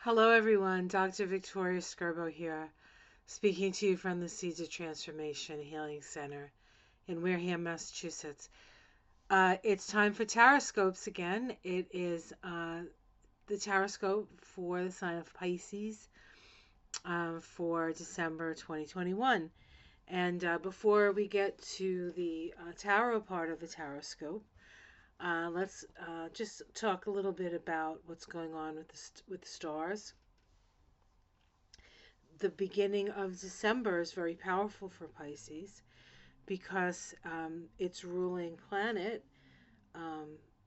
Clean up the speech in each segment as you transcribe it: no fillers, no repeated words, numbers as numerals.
Hello everyone, Dr. Victoria Skirbo here, speaking to you from the Seeds of Transformation Healing Center in Wareham, Massachusetts. It's time for Taroscopes again. It is the Taroscope for the sign of Pisces for December 2021. And before we get to the tarot part of the Taroscope, let's just talk a little bit about what's going on with the stars. The beginning of December is very powerful for Pisces because its ruling planet,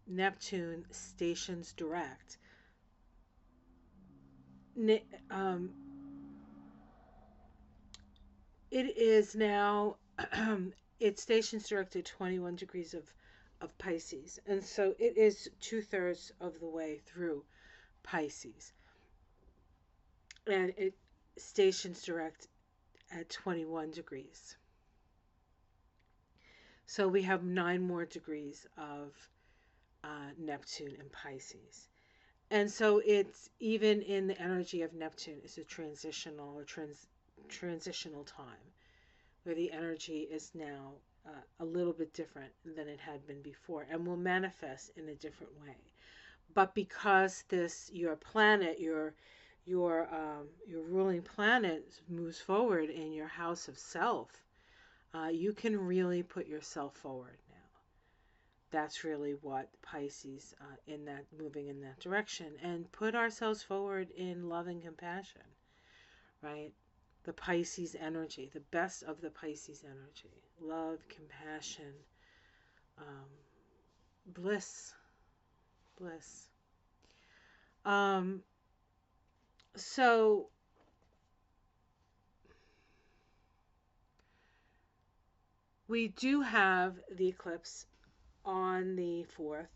Neptune, stations direct. Um, it is now, it stations direct at 21 degrees of Pisces. And so it is 2/3 of the way through Pisces. And it stations direct at 21 degrees. So we have 9 more degrees of Neptune and Pisces. And so it's even in the energy of Neptune is a transitional or transitional time where the energy is now a little bit different than it had been before and will manifest in a different way. But because your planet, your ruling planet moves forward in your house of self, you can really put yourself forward now. That's really what Pisces moving in that direction, and put ourselves forward in love and compassion, right? The Pisces energy, the best of the Pisces energy, love, compassion, um, bliss. Um, so we do have the eclipse on the 4th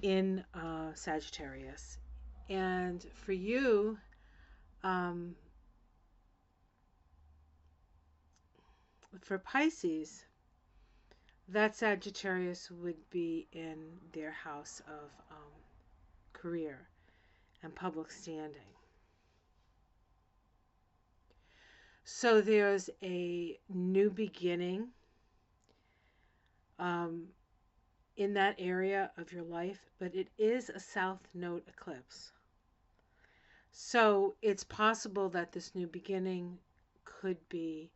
in Sagittarius. And for you, for Pisces, that Sagittarius would be in their house of career and public standing. So there's a new beginning in that area of your life, but it is a South Node eclipse. So it's possible that this new beginning could be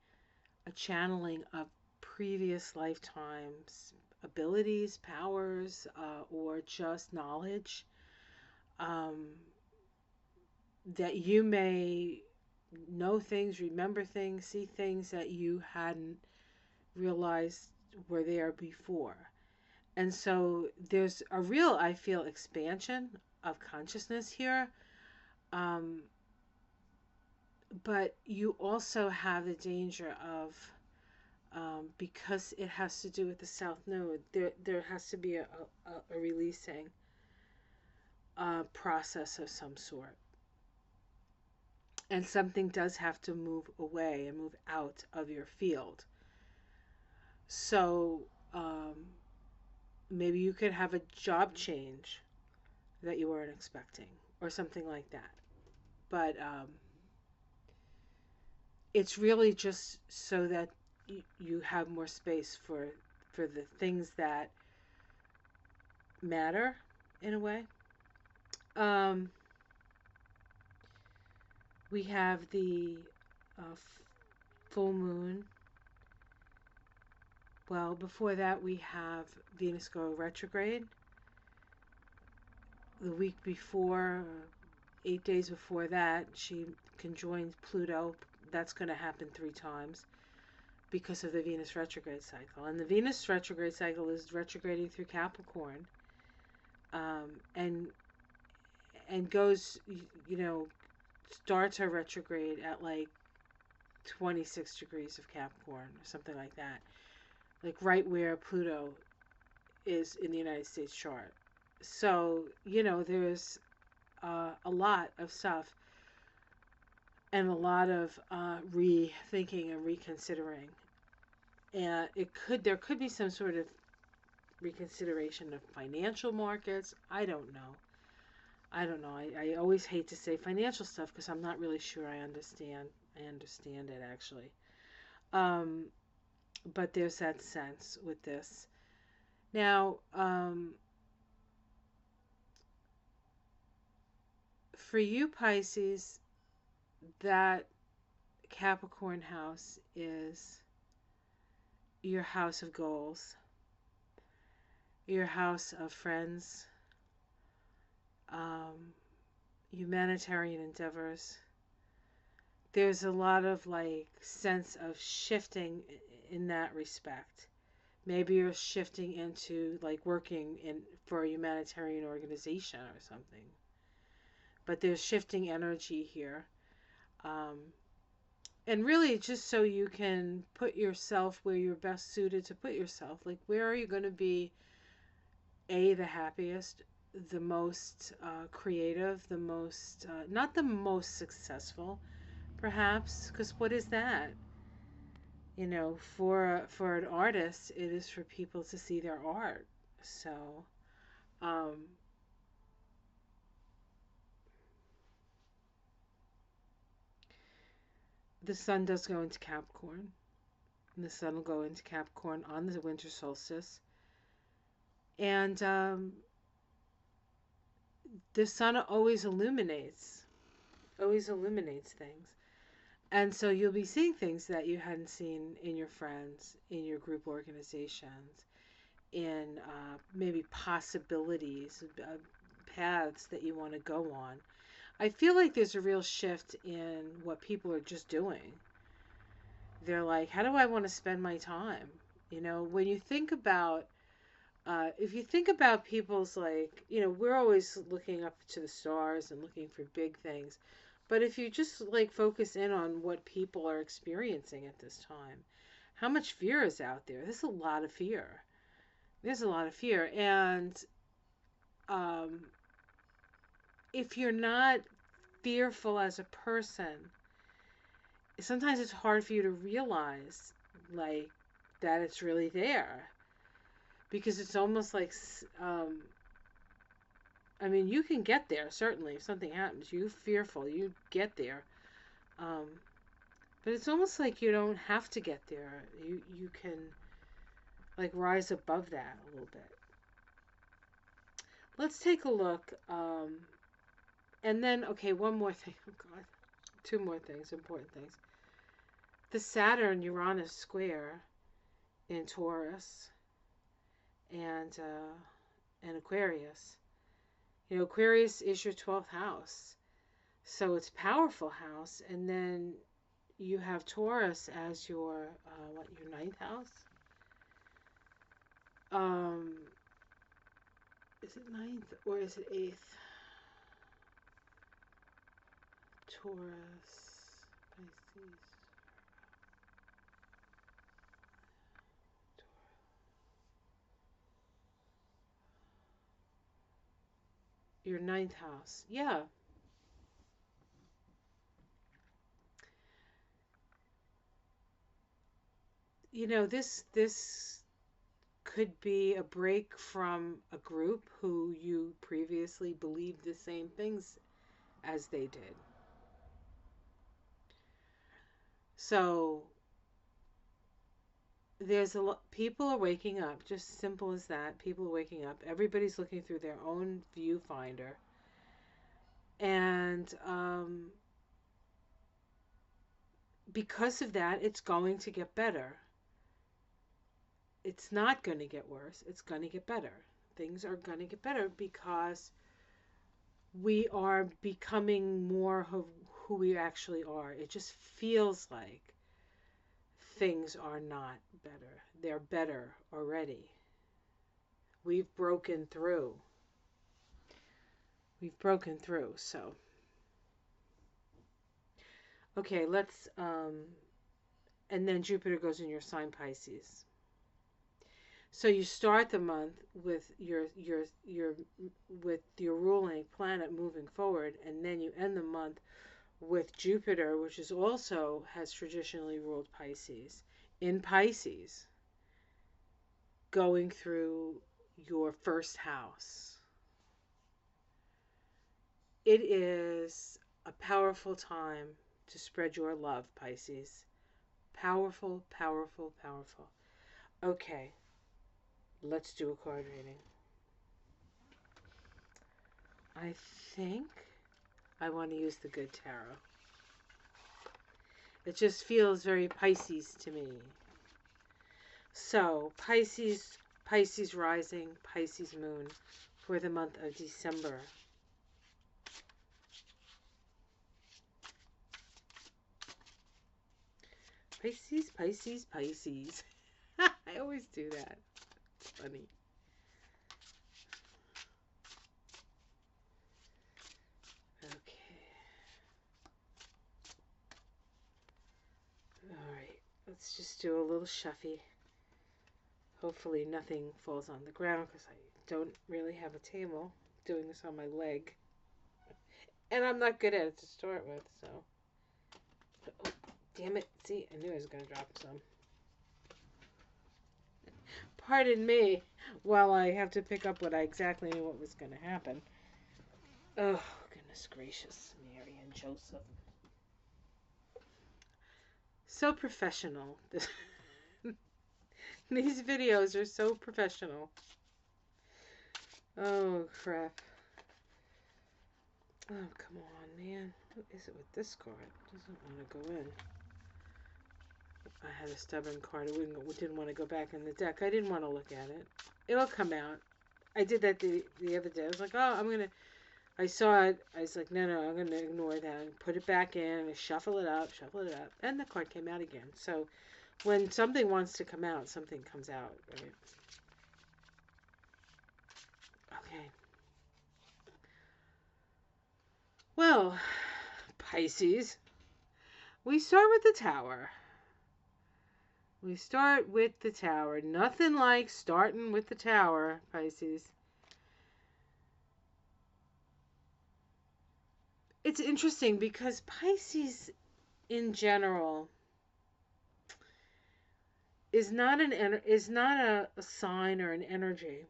a channeling of previous lifetimes' abilities, powers, or just knowledge that you may know things, remember things, see things that you hadn't realized were there before. And so there's a real, I feel, expansion of consciousness here. But you also have the danger of, because it has to do with the South Node, there has to be a releasing process of some sort. And something does have to move away and move out of your field. So maybe you could have a job change that you weren't expecting or something like that. But it's really just so that you have more space for the things that matter in a way. We have the full moon. Well, before that we have Venus go retrograde. The week before, 8 days before that, she conjoins Pluto. That's going to happen 3 times because of the Venus retrograde cycle. And the Venus retrograde cycle is retrograding through Capricorn, and goes, starts her retrograde at like 26 degrees of Capricorn or something like that, like right where Pluto is in the United States chart. So there's a lot of stuff and a lot of rethinking and reconsidering, and there could be some sort of reconsideration of financial markets. I don't know. I don't know. I always hate to say financial stuff because I'm not really sure I understand. I understand it actually. Um, but there's that sense with this. Now, for you Pisces, that Capricorn house is your house of goals, your house of friends, um, humanitarian endeavors. There's a lot of like sense of shifting in that respect. Maybe you're shifting into like working in for a humanitarian organization or something. But there's shifting energy here. Um, and really just so you can put yourself where you're best suited to put yourself. Like where are you going to be the happiest, the most creative, the most not the most successful, perhaps, because what is that? You know, for an artist, it is for people to see their art. So, um, the sun does go into Capricorn. And the sun will go into Capricorn on the winter solstice, and the sun always illuminates things. And so you'll be seeing things that you hadn't seen in your friends, in your group organizations, in maybe possibilities, paths that you want to go on. I feel like there's a real shift in what people are just doing. They're like, how do I want to spend my time? You know, when you think about, if you think about people's like, you know, we're always looking up to the stars and looking for big things. But if you just like focus in on what people are experiencing at this time, how much fear is out there? There's a lot of fear. There's a lot of fear. And um, if you're not fearful as a person, sometimes it's hard for you to realize like that it's really there because it's almost like I mean you can get there certainly if something happens you fearful you get there um, but it's almost like you don't have to get there you can like rise above that a little bit. Let's take a look and then okay one more thing. Oh god, two more things, important things. The Saturn Uranus square in Taurus and Aquarius. You know, Aquarius is your 12th house. So it's powerful house. And then you have Taurus as your, your ninth house? Um, is it ninth or is it eighth? Taurus, Pisces. Your ninth house. Yeah. You know, this could be a break from a group who you previously believed the same things as they did. So there's a lot, people are waking up, just simple as that. People are waking up. Everybody's looking through their own viewfinder. And because of that, it's going to get better. It's not going to get worse. It's going to get better. Things are going to get better because we are becoming more of who we actually are. It just feels like things are not better. They're better already. We've broken through. We've broken through. So, okay, let's, and then Jupiter goes in your sign Pisces. So you start the month with with your ruling planet moving forward, and then you end the month with Jupiter, which is also has traditionally ruled Pisces, in Pisces, going through your first house. It is a powerful time to spread your love, Pisces. Powerful, powerful, powerful. Okay, let's do a card reading. I think I want to use the Good Tarot. It just feels very Pisces to me. So, Pisces rising, Pisces moon for the month of December. Pisces, Pisces, Pisces. I always do that. It's funny. Okay. Alright, let's just do a little shuffy. Hopefully nothing falls on the ground because I don't really have a table. I'm doing this on my leg. And I'm not good at it to start with, so. Oh, damn it. See, I knew I was going to drop some. Pardon me while I have to pick up what I exactly knew what was going to happen. Oh, goodness gracious, Mary and Joseph. So professional. These videos are so professional. Oh, crap. Oh, come on, man. What is it with this card? It doesn't want to go in. I had a stubborn card. It didn't want to go back in the deck. I didn't want to look at it. It'll come out. I did that the other day. I was like, oh, I saw it. I was like, no, I'm going to ignore that. And put it back in. And shuffle it up. And the card came out again. So when something wants to come out, something comes out. Right? Okay. Well, Pisces, we start with the Tower. We start with the Tower. Nothing like starting with the Tower, Pisces. It's interesting because Pisces in general is not a sign or an energy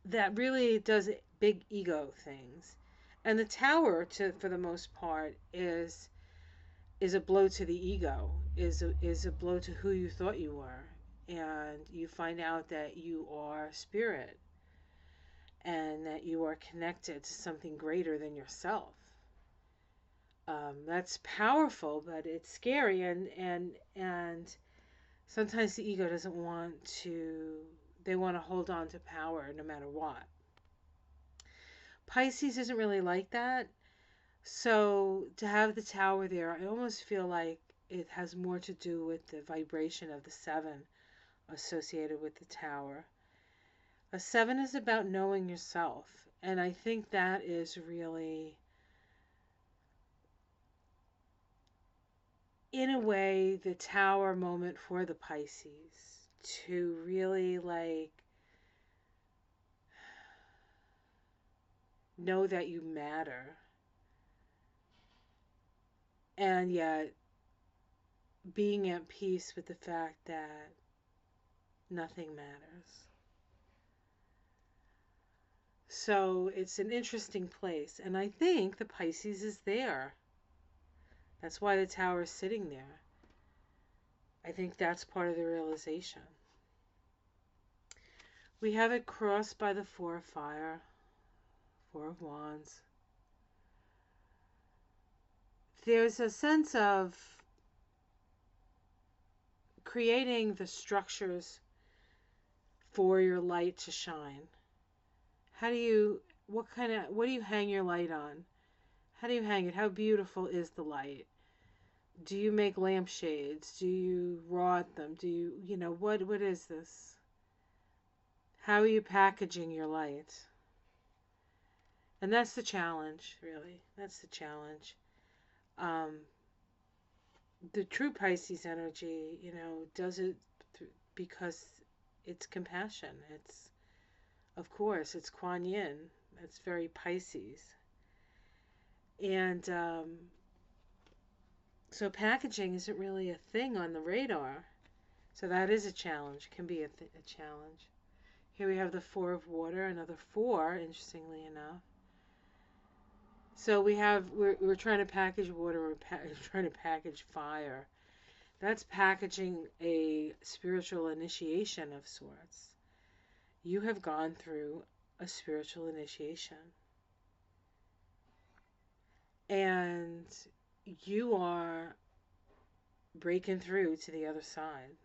that really does big ego things. And the Tower, for the most part, is a blow to the ego, is a blow to who you thought you were, and you find out that you are spirit, and that you are connected to something greater than yourself. That's powerful, but it's scary, and sometimes the ego doesn't want to. They want to hold on to power no matter what. Pisces isn't really like that. So to have the Tower there, I almost feel like it has more to do with the vibration of the 7 associated with the Tower. A 7 is about knowing yourself, and I think that is really, in a way, the Tower moment for the Pisces, to really know that you matter, and yet being at peace with the fact that nothing matters. So it's an interesting place, and I think the Pisces is there. That's why the Tower is sitting there. I think that's part of the realization. We have it crossed by the 4 of Fire, 4 of Wands. There's a sense of creating the structures for your light to shine. What do you hang your light on? How do you hang it? How beautiful is the light? Do you make lampshades? Do you rod them? Do you what is this? How are you packaging your light? And that's the challenge, really. That's the challenge. The true Pisces energy, does it because it's compassion. Of course, it's Kuan Yin. That's very Pisces. And so packaging isn't really a thing on the radar. So that is a challenge. It can be a challenge. Here we have the Four of Water, another four, interestingly enough. So we're trying to package water, we're trying to package fire. That's packaging a spiritual initiation of sorts. You have gone through a spiritual initiation. And you are breaking through to the other side.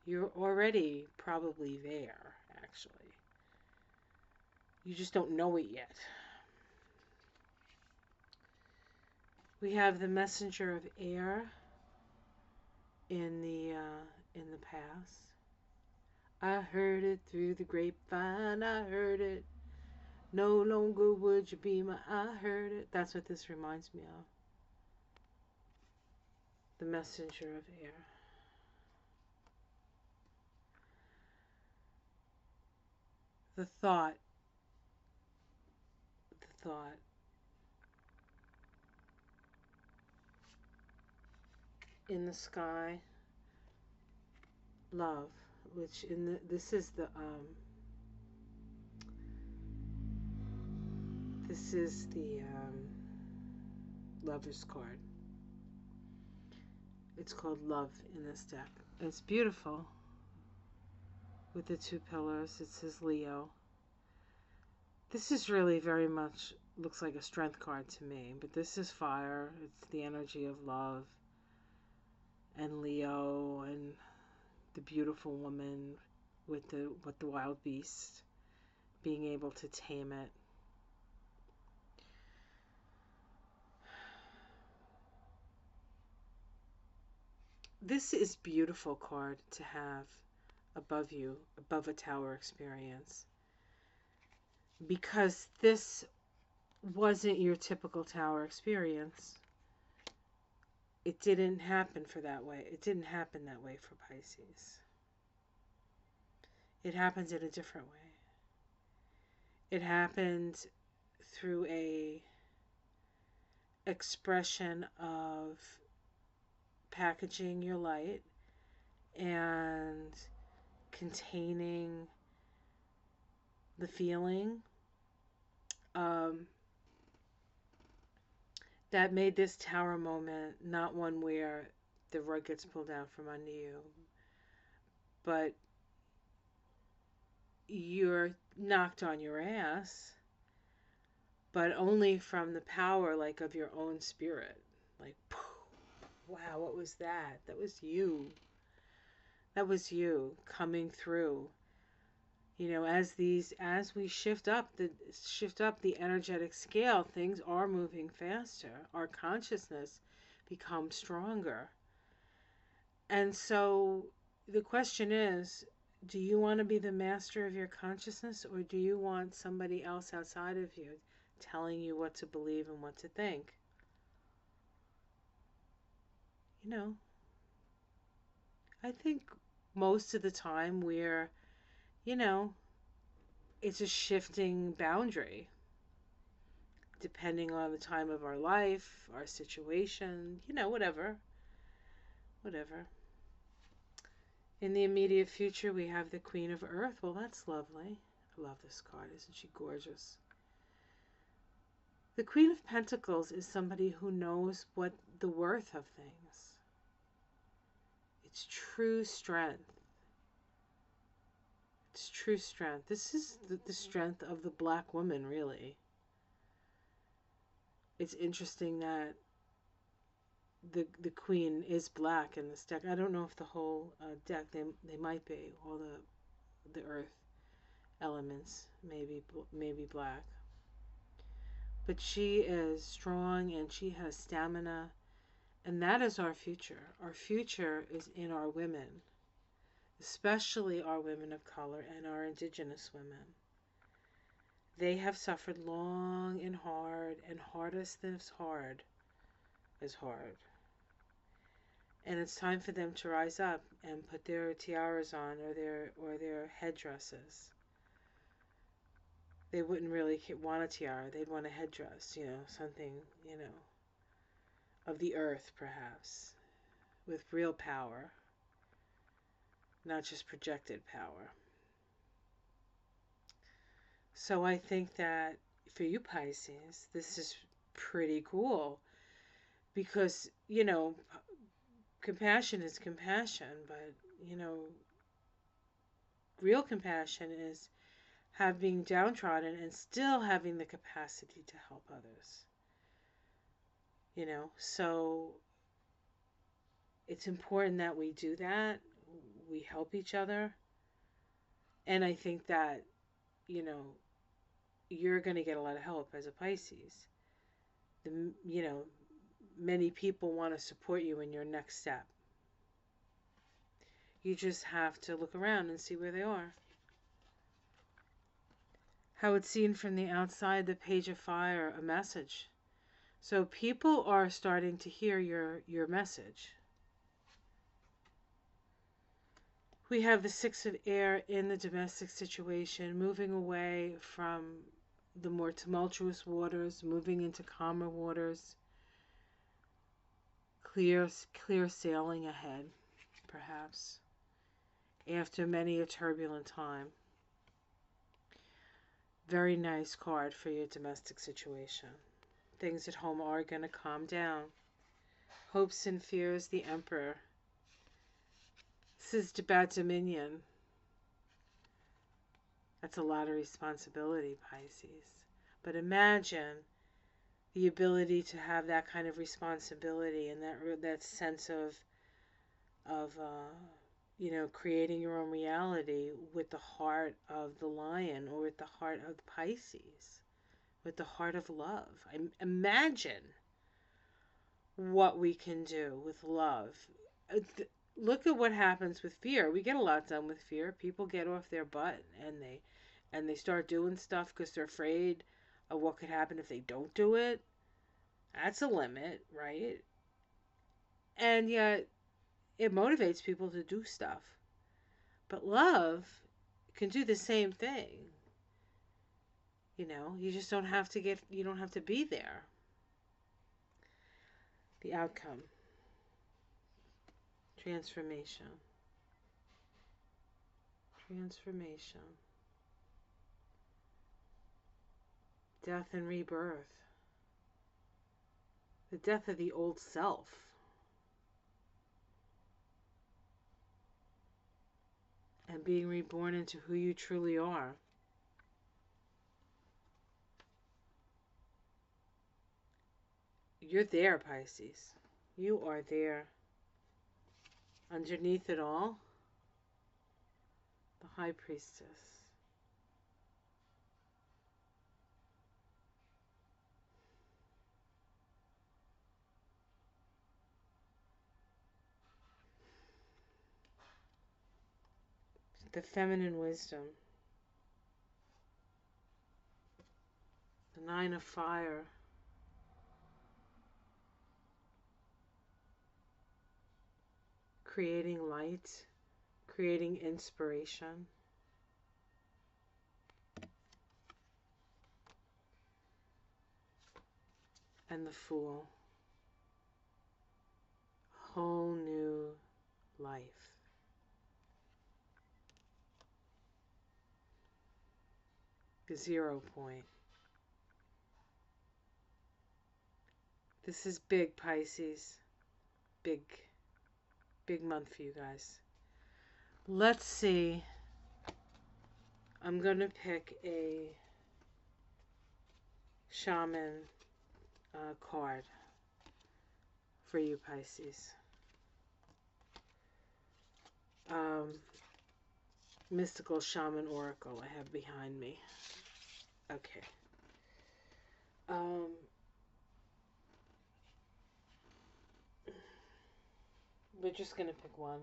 You're already probably there, actually. You just don't know it yet. We have the messenger of air in the past. I heard it through the grapevine. I heard it. No longer would you be my. I heard it. That's what this reminds me of. The messenger of air. The thought. The thought. In the sky. Love. Which this is the Lover's card. It's called Love in this deck. It's beautiful. With the two pillars, it says Leo. This is really very much looks like a strength card to me, but this is fire. It's the energy of love and Leo and the beautiful woman with the wild beast, being able to tame it. This is beautiful card to have above you, above a tower experience, because this wasn't your typical tower experience. It didn't happen for that way. It didn't happen that way for Pisces. It happens in a different way. It happened through a expression of packaging your light and containing the feeling that made this tower moment not one where the rug gets pulled out from under you, but you're knocked on your ass, but only from the power like of your own spirit. Like, wow, what was that? That was you. That was you coming through. You know, as we shift up the energetic scale, things are moving faster. Our consciousness becomes stronger. And so the question is, do you want to be the master of your consciousness, or do you want somebody else outside of you telling you what to believe and what to think? You know, I think most of the time it's a shifting boundary depending on the time of our life, our situation, whatever. In the immediate future, we have the Queen of Earth. Well, that's lovely. I love this card. Isn't she gorgeous? The Queen of Pentacles is somebody who knows what the worth of things. It's true strength. It's true strength. This is the strength of the black woman, really. It's interesting that the queen is black in this deck. I don't know if the whole deck, they might be all the earth elements, maybe black. But she is strong and she has stamina, and that is our future. Our future is in our women, especially our women of color and our indigenous women. They have suffered long and hard, and hardest is hard is hard. And it's time for them to rise up and put their tiaras on, or their headdresses. They wouldn't really want a tiara. They'd want a headdress, something, of the earth, perhaps, with real power, not just projected power. So I think that for you Pisces, this is pretty cool because, compassion is compassion, but, real compassion is being downtrodden and still having the capacity to help others. So it's important that we do that. We help each other. And I think that, you know, you're going to get a lot of help as a Pisces. Many people want to support you in your next step. You just have to look around and see where they are. How it's seen from the outside, the Page of Fire, a message. So people are starting to hear your message. We have the Six of Air in the domestic situation, moving away from the more tumultuous waters, moving into calmer waters. Clear sailing ahead, perhaps, after many a turbulent time. Very nice card for your domestic situation. Things at home are going to calm down. Hopes and fears, the Emperor. This is about dominion. That's a lot of responsibility, Pisces. But imagine the ability to have that kind of responsibility and that sense of creating your own reality with the heart of the lion, or with the heart of Pisces, with the heart of love. Imagine what we can do with love. Look at what happens with fear. We get a lot done with fear. People get off their butt and they start doing stuff because they're afraid of what could happen if they don't do it. That's a limit, right? And yet it motivates people to do stuff. But love can do the same thing. You just don't have to be there. The outcome. Transformation. Transformation. Death and rebirth. The death of the old self. And being reborn into who you truly are. You're there, Pisces. You are there. Underneath it all, the High Priestess. The feminine wisdom. The Nine of Fire. Creating light, creating inspiration. And the Fool. Whole new life. The 0 point. This is big, Pisces. Big month for you guys. Let's see. I'm going to pick a shaman card for you, Pisces. Mystical Shaman Oracle I have behind me. Okay. We're just going to pick one.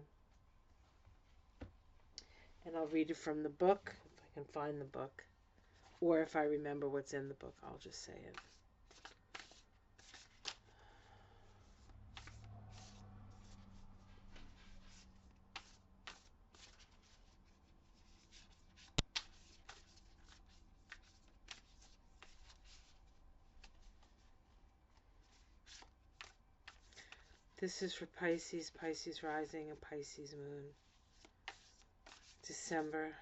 And I'll read it from the book, if I can find the book. Or if I remember what's in the book, I'll just say it. This is for Pisces, Pisces rising, and Pisces moon. December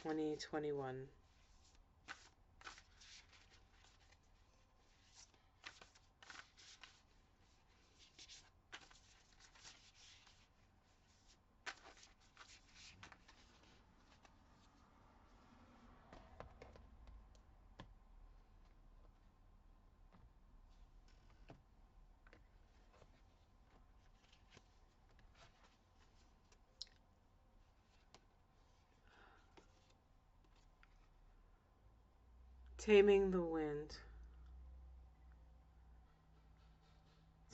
2021. Taming the wind.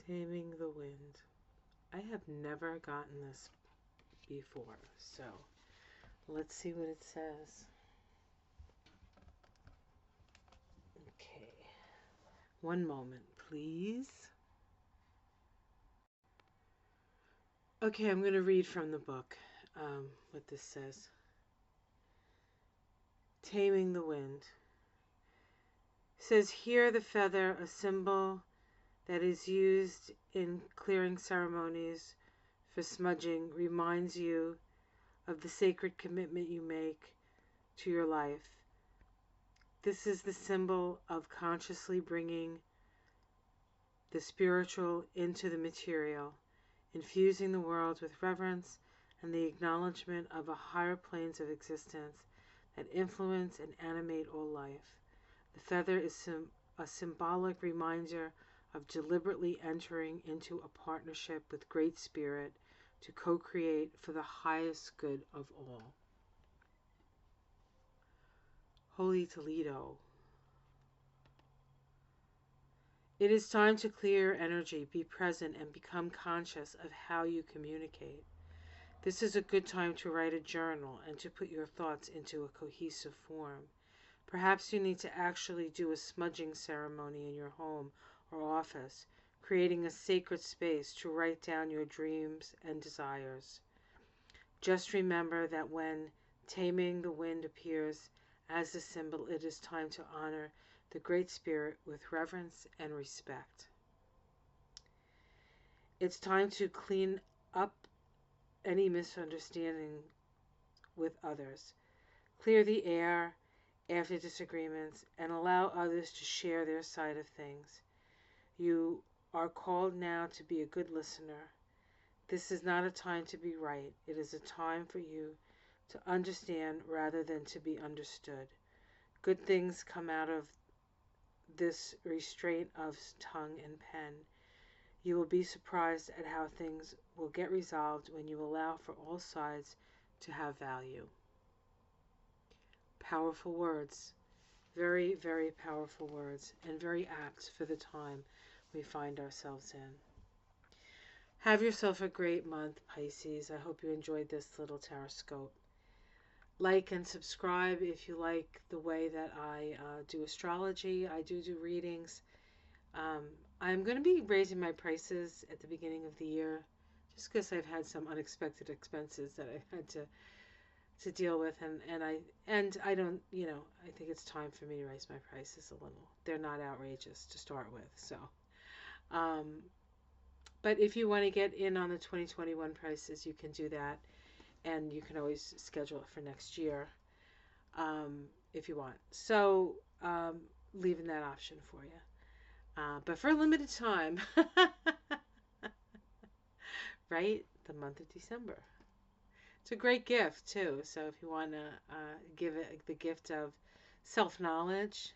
Taming the wind. I have never gotten this before, so let's see what it says. Okay. One moment, please. Okay, I'm going to read from the book what this says. Taming the wind. It says, here the feather, a symbol that is used in clearing ceremonies for smudging, reminds you of the sacred commitment you make to your life. This is the symbol of consciously bringing the spiritual into the material, infusing the world with reverence and the acknowledgement of a higher planes of existence that influence and animate all life. The feather is a symbolic reminder of deliberately entering into a partnership with Great Spirit to co-create for the highest good of all. Holy Toledo. It is time to clear your energy, be present, and become conscious of how you communicate. This is a good time to write a journal and to put your thoughts into a cohesive form. Perhaps you need to actually do a smudging ceremony in your home or office, creating a sacred space to write down your dreams and desires. Just remember that when taming the wind appears as a symbol, it is time to honor the Great Spirit with reverence and respect. It's time to clean up any misunderstanding with others. Clear the air after disagreements and allow others to share their side of things. You are called now to be a good listener. This is not a time to be right. It is a time for you to understand rather than to be understood. Good things come out of this restraint of tongue and pen. You will be surprised at how things will get resolved when you allow for all sides to have value. Powerful words. Very, very powerful words, and very apt for the time we find ourselves in. Have yourself a great month, Pisces. I hope you enjoyed this little taroscope. Like and subscribe if you like the way that I do astrology. I do readings. I'm going to be raising my prices at the beginning of the year just because I've had some unexpected expenses that I've had to deal with, and I don't, I think it's time for me to raise my prices a little. They're not outrageous to start with, so but if you want to get in on the 2021 prices, you can do that, and you can always schedule it for next year if you want. So leaving that option for you, but for a limited time. Right, the month of December. It's a great gift too. So if you want to give it the gift of self-knowledge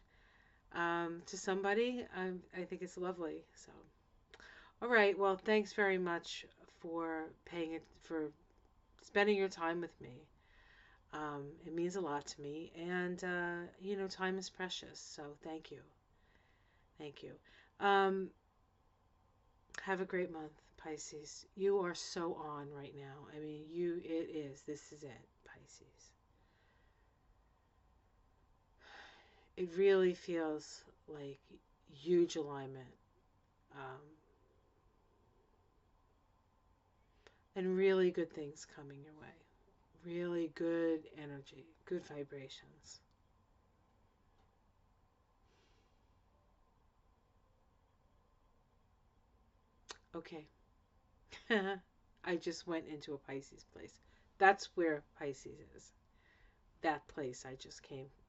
to somebody, I think it's lovely. So, all right. Well, thanks very much for for spending your time with me. It means a lot to me, and time is precious. So thank you. Thank you. Have a great month, Pisces. You are so on right now. I mean, this is it, Pisces. It really feels like huge alignment. And really good things coming your way. Really good energy, good vibrations. Okay. I just went into a Pisces place. That's where Pisces is. That place I just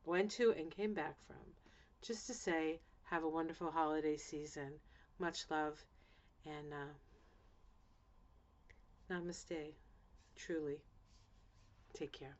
went to and came back from. Just to say, have a wonderful holiday season. Much love. And namaste. Truly. Take care.